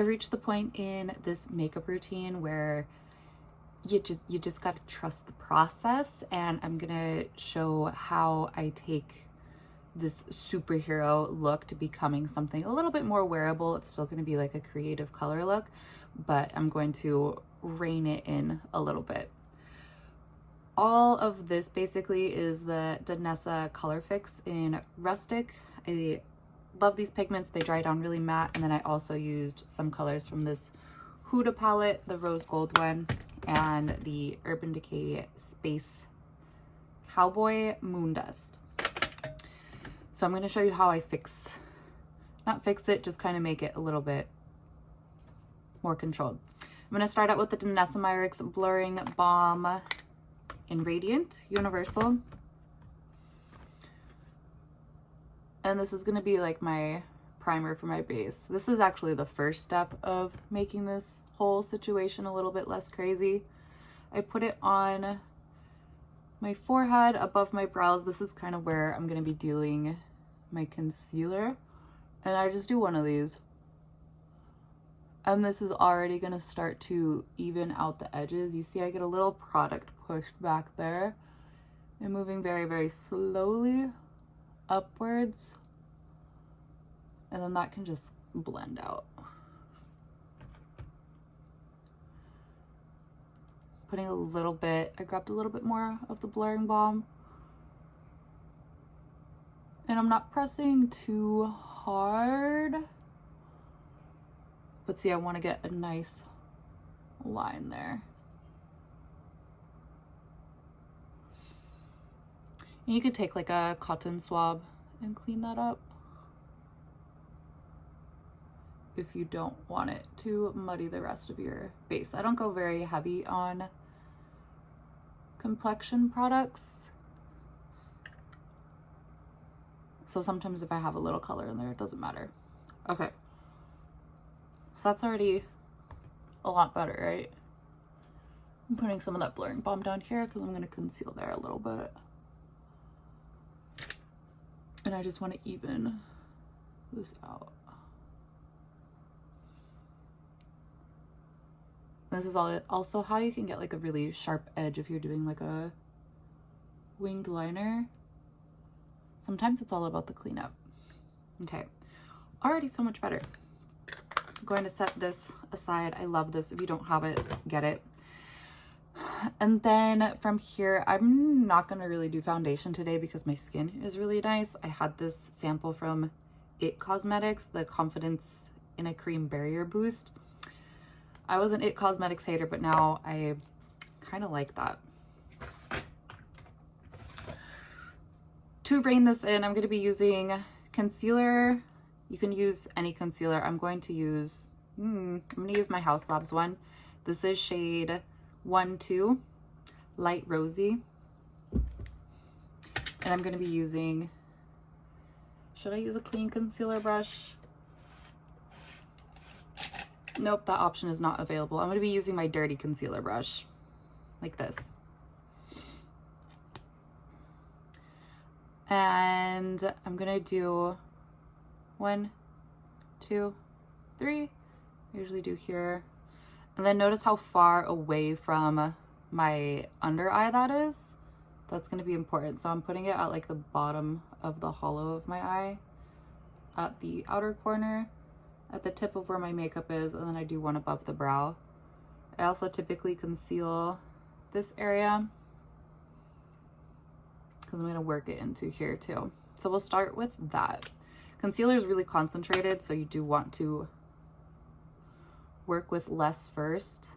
I've reached the point in this makeup routine where you just got to trust the process, and I'm gonna show how I take this superhero look to becoming something a little bit more wearable. It's still gonna be like a creative color look, but I'm going to rein it in a little bit. All of this basically is the Danessa Color Fix in Rustic. I love these pigments. They dry down really matte. And then I also used some colors from this Huda palette, the rose gold one, and the Urabn Decay Space Cowboy Moon Dust. So I'm going to show you how I not fix it, just kind of make it a little bit more controlled. I'm going to start out with the Danessa Myricks Blurring Balm in Radiant Universal. And this is going to be like my primer for my base. This is actually the first step of making this whole situation a little bit less crazy. I put it on my forehead, above my brows. This is kind of where I'm going to be doing my concealer. And I just do one of these. And this is already going to start to even out the edges. You see I get a little product pushed back there. And moving very, very slowly upwards. And then that can just blend out. Putting a little bit, I grabbed a little bit more of the blurring balm. And I'm not pressing too hard. But see, I want to get a nice line there. And you could take like a cotton swab and clean that up if you don't want it to muddy the rest of your base. I don't go very heavy on complexion products. So sometimes if I have a little color in there, it doesn't matter. Okay. So that's already a lot better, right? I'm putting some of that blurring balm down here because I'm going to conceal there a little bit. And I just want to even this out. This is also how you can get like a really sharp edge if you're doing like a winged liner. Sometimes it's all about the cleanup. Okay, already so much better. I'm going to set this aside. I love this. If you don't have it, get it. And then from here, I'm not going to really do foundation today because my skin is really nice. I had this sample from IT Cosmetics, the Confidence in a Cream Barrier Boost. I was an IT Cosmetics hater, but now I kind of like that. To rein this in, I'm going to be using concealer. You can use any concealer. I'm going to use, I'm going to use my Haus Labs one. This is shade 1-2, Light Rosy. And I'm going to be using, should I use a clean concealer brush? Nope, that option is not available. I'm going to be using my dirty concealer brush, like this. And I'm going to do 1, 2, 3. I usually do here. And then notice how far away from my under eye that is. That's going to be important. So I'm putting it at like the bottom of the hollow of my eye, at the outer corner, at the tip of where my makeup is, and then I do one above the brow. I also typically conceal this area because I'm going to work it into here too. So we'll start with that. Concealer is really concentrated, so you do want to work with less first.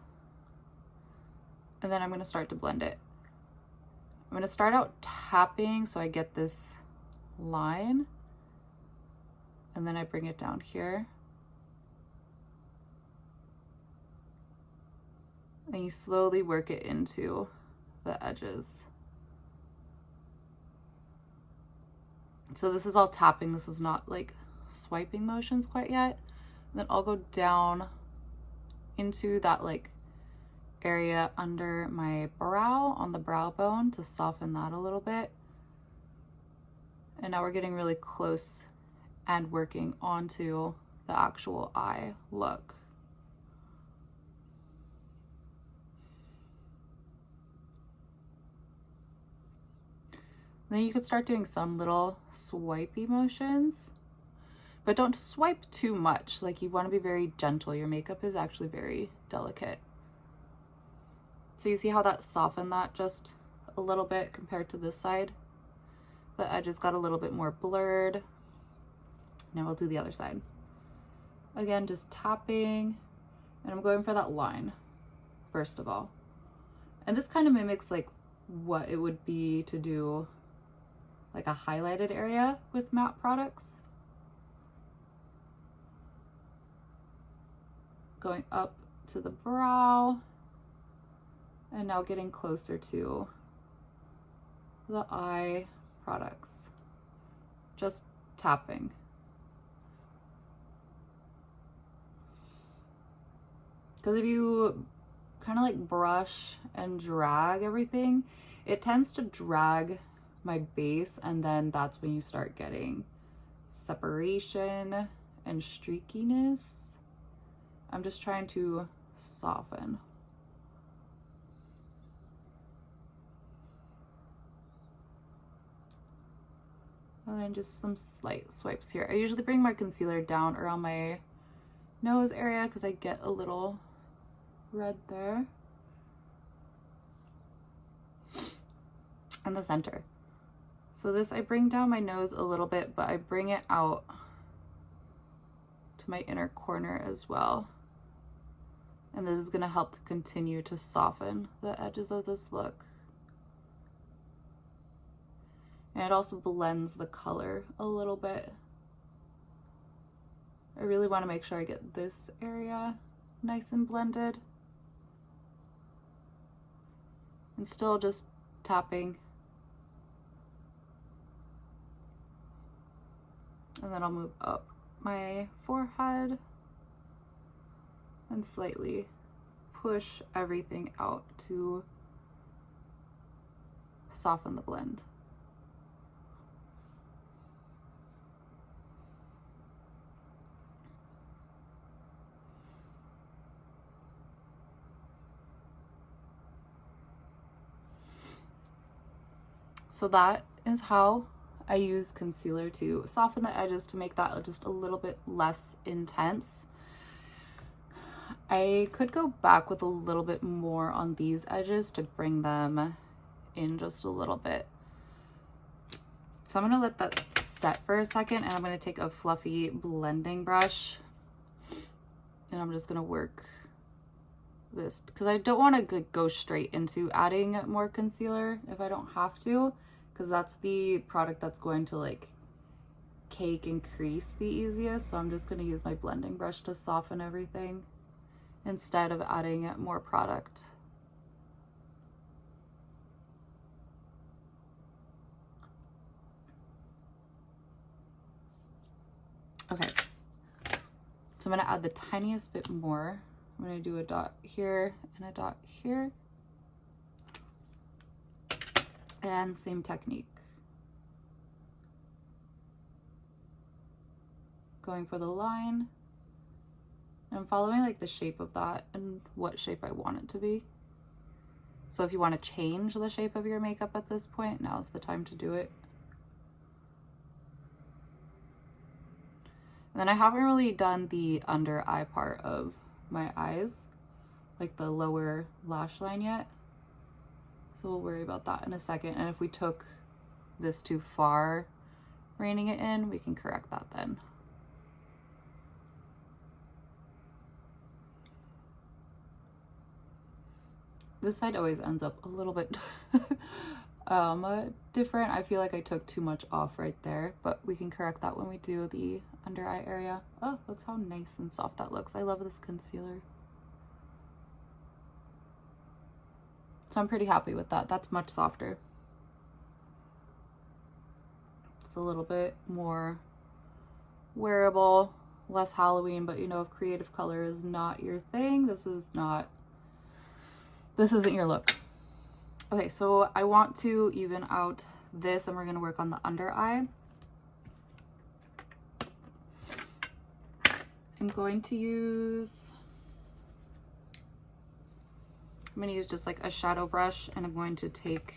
And then I'm going to start to blend it. I'm going to start out tapping so I get this line. And then I bring it down here. And you slowly work it into the edges. So this is all tapping. This is not like swiping motions quite yet. And then I'll go down into that like area under my brow, on the brow bone, to soften that a little bit. And now we're getting really close and working onto the actual eye look. Then you could start doing some little swipey motions, but don't swipe too much. Like, you want to be very gentle. Your makeup is actually very delicate. So you see how that softened that just a little bit compared to this side? The edges got a little bit more blurred. Now we'll do the other side. Again, just tapping, and I'm going for that line first of all. And this kind of mimics like what it would be to do like a highlighted area with matte products. Going up to the brow, and now getting closer to the eye products. Just tapping. Because if you kind of like brush and drag everything, it tends to drag my base, and then that's when you start getting separation and streakiness. I'm just trying to soften. And then just some slight swipes here. I usually bring my concealer down around my nose area because I get a little red there. And the center. So this, I bring down my nose a little bit, but I bring it out to my inner corner as well. And this is going to help to continue to soften the edges of this look. And it also blends the color a little bit. I really want to make sure I get this area nice and blended. And still just tapping. And then I'll move up my forehead and slightly push everything out to soften the blend. So that is how I use concealer to soften the edges, to make that just a little bit less intense. I could go back with a little bit more on these edges to bring them in just a little bit. So I'm gonna let that set for a second, and I'm gonna take a fluffy blending brush, and I'm just gonna work this because I don't want to go straight into adding more concealer if I don't have to, because that's the product that's going to like cake and crease the easiest. So I'm just going to use my blending brush to soften everything instead of adding more product. Okay, so I'm going to add the tiniest bit more. I'm going to do a dot here and a dot here. And same technique. Going for the line. And I'm following like the shape of that and what shape I want it to be. So if you want to change the shape of your makeup at this point, now's the time to do it. And then I haven't really done the under eye part of my eyes, like the lower lash line yet. So we'll worry about that in a second. And if we took this too far, reining it in, we can correct that then. This side always ends up a little bit different. I feel like I took too much off right there, but we can correct that when we do the under eye area. Oh, look how nice and soft that looks. I love this concealer. So I'm pretty happy with that. That's much softer. It's a little bit more wearable, less Halloween, but you know, if creative color is not your thing, this isn't your look. Okay, so I want to even out this, and we're gonna work on the under eye. I'm going to use just like a shadow brush, and I'm going to take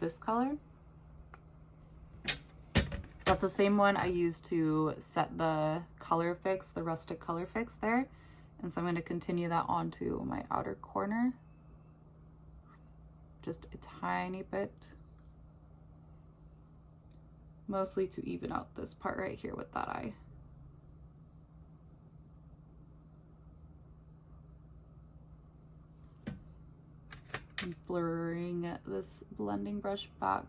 this color. That's the same one I used to set the color fix, the Rustic color fix there. And so I'm going to continue that onto my outer corner. Just a tiny bit. Mostly to even out this part right here with that eye. I'm blurring this blending brush back.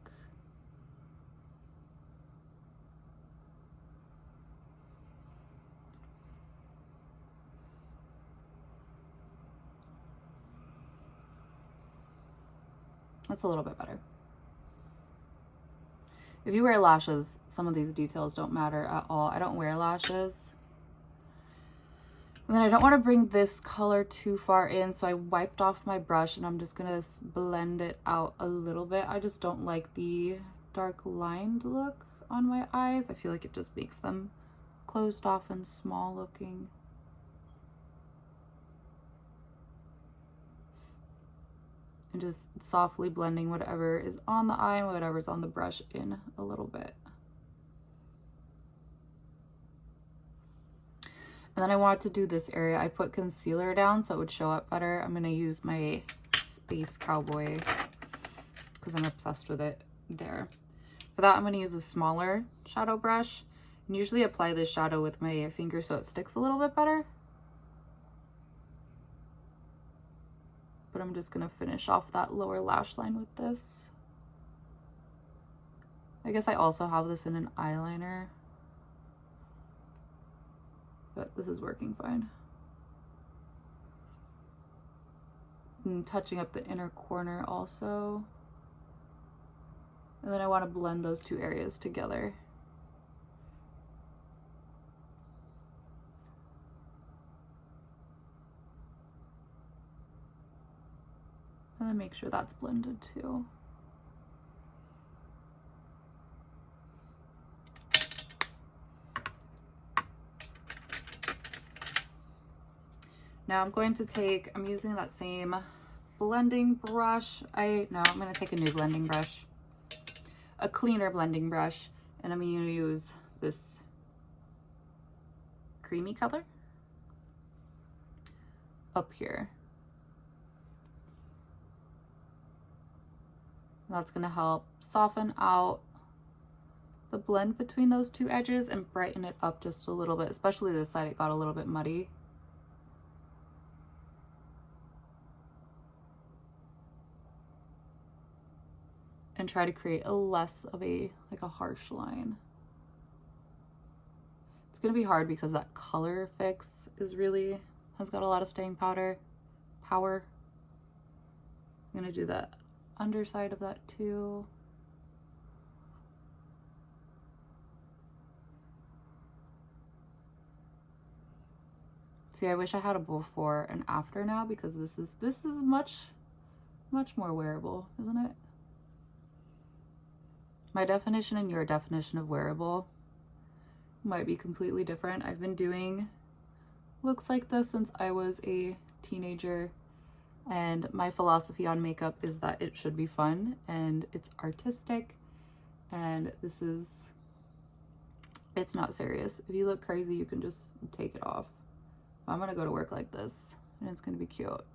That's a little bit better. If you wear lashes, some of these details don't matter at all. I don't wear lashes. And then I don't want to bring this color too far in, so I wiped off my brush and I'm just going to blend it out a little bit. I just don't like the dark lined look on my eyes. I feel like it just makes them closed off and small looking. And just softly blending whatever is on the eye and whatever's on the brush in a little bit. And then I wanted to do this area. I put concealer down so it would show up better. I'm going to use my Space Cowboy because I'm obsessed with it there. For that, I'm going to use a smaller shadow brush and usually apply this shadow with my finger so it sticks a little bit better. But I'm just going to finish off that lower lash line with this. I guess I also have this in an eyeliner, but this is working fine. And touching up the inner corner also. And then I want to blend those two areas together. And then make sure that's blended too. Now I'm going to take, I'm using that same blending brush. I'm going to take a new blending brush, a cleaner blending brush, and I'm going to use this creamy color up here. That's going to help soften out the blend between those two edges and brighten it up just a little bit, especially this side. It got a little bit muddy. And try to create a less of a, like a harsh line. It's going to be hard because that color fix is really, has got a lot of staying power. I'm going to do that underside of that too. See, I wish I had a before and after now because this is much more wearable, isn't it? My definition and your definition of wearable might be completely different. I've been doing looks like this since I was a teenager, and my philosophy on makeup is that it should be fun and it's artistic, and it's not serious. If you look crazy, you can just take it off. I'm gonna go to work like this and it's gonna be cute.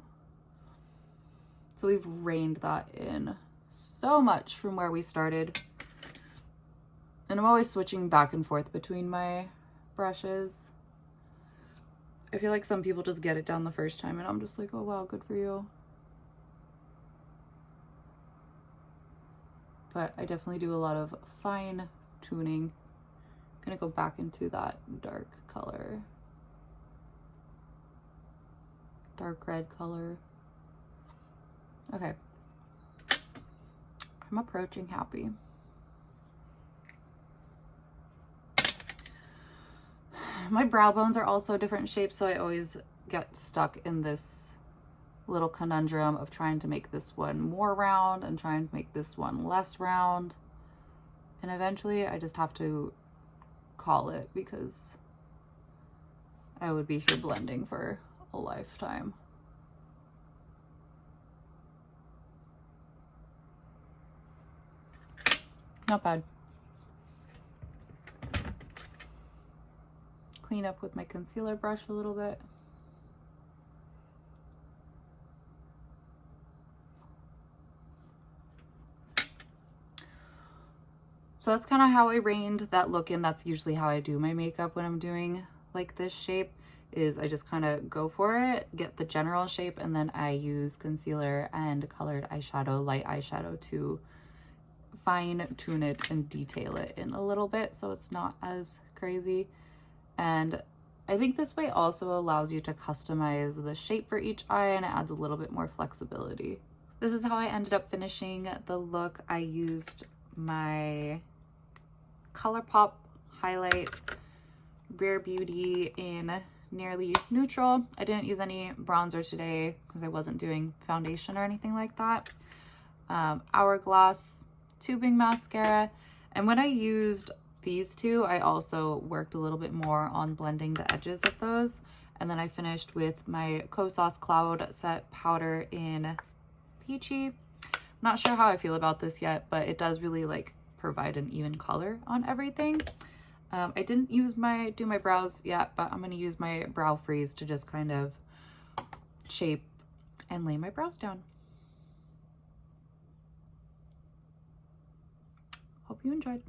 So we've reined that in so much from where we started. And I'm always switching back and forth between my brushes. I feel like some people just get it down the first time and I'm just like, oh wow, good for you. But I definitely do a lot of fine tuning. I'm gonna go back into that dark color. Dark red color. Okay. I'm approaching happy. My brow bones are also different shapes, so I always get stuck in this little conundrum of trying to make this one more round and trying to make this one less round. And eventually I just have to call it because I would be here blending for a lifetime. Not bad. Clean up with my concealer brush a little bit. So that's kind of how I reined that look in. That's usually how I do my makeup when I'm doing like this shape, is I just kind of go for it, get the general shape, and then I use concealer and colored eyeshadow, light eyeshadow, to fine tune it and detail it in a little bit so it's not as crazy. And I think this way also allows you to customize the shape for each eye, and it adds a little bit more flexibility. This is how I ended up finishing the look. I used my ColourPop highlight Rare Beauty in Nearly Neutral. I didn't use any bronzer today because I wasn't doing foundation or anything like that. Hourglass tubing mascara. And when I used these two, I also worked a little bit more on blending the edges of those. And then I finished with my Kosas Cloud Set powder in Peachy. Not sure how I feel about this yet, but it does really like provide an even color on everything. I didn't do my brows yet, but I'm going to use my brow freeze to just kind of shape and lay my brows down. Hope you enjoyed.